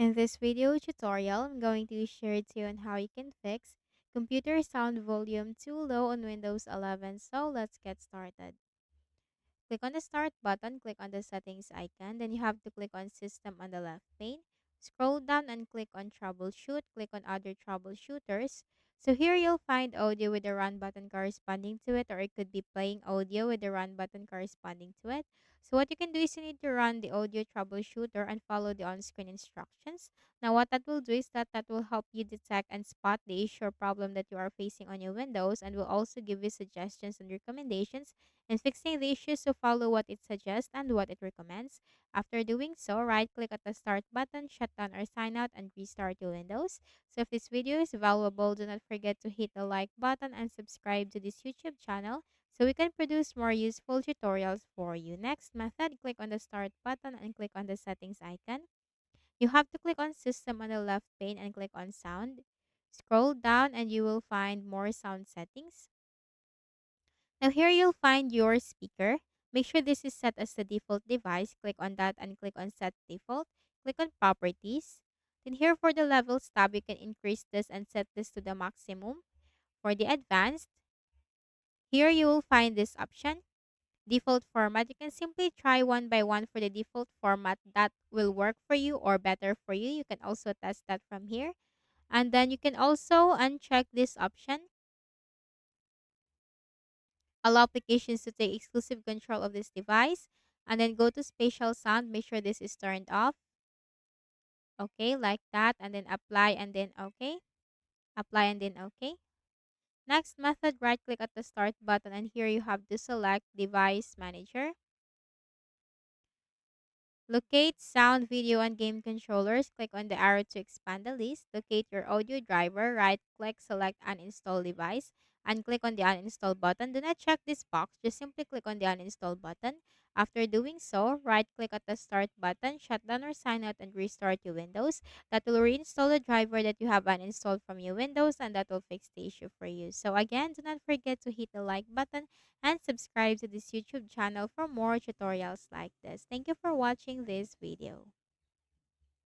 In this video tutorial, I'm going to share to you on how you can fix computer sound volume too low on Windows 11. So let's get started. Click on the Start button, click on the Settings icon, then you have to click on System on the left pane. Scroll down and click on Troubleshoot, click on Other Troubleshooters. So here you'll find audio with the Run button corresponding to it, or it could be playing audio with the Run button corresponding to it. So what you can do is you need to run the audio troubleshooter and follow the on-screen instructions. Now what that will do is that will help you detect and spot the issue or problem that you are facing on your Windows, and will also give you suggestions and recommendations in fixing the issue. So follow what it suggests and what it recommends. After doing so, right click at the Start button, shut down or sign out, and restart your Windows. So if this video is valuable, do not forget to hit the like button and subscribe to this YouTube channel so we can produce more useful tutorials for you. Next method, click on the Start button and click on the Settings icon. You have to click on System on the left pane and click on Sound. Scroll down and you will find more sound settings. Now here you'll find your speaker. Make sure this is set as the default device. Click on that and click on Set Default. Click on Properties. Then here for the Levels tab, you can increase this and set this to the maximum. For the Advanced, here you will find this option, Default Format. You can simply try one by one for the default format that will work for you or better for you. You can also test that from here. And then you can also uncheck this option, allow applications to take exclusive control of this device, and then go to spatial sound. Make sure this is turned off. Okay, like that, and then apply and then okay. Apply and then okay. Next method, right click at the Start button, and here you have to select Device Manager. Locate sound, video, and game controllers. Click on the arrow to expand the list. Locate your audio driver. Right click, select Uninstall device, and click on the Uninstall button. Do not check this box. Just simply click on the Uninstall button. After doing so, right click at the Start button, shut down or sign out, and restart your Windows. That will reinstall the driver that you have uninstalled from your Windows, and that will fix the issue for you. So again, do not forget to hit the like button and subscribe to this YouTube channel for more tutorials like this. Thank you for watching this video.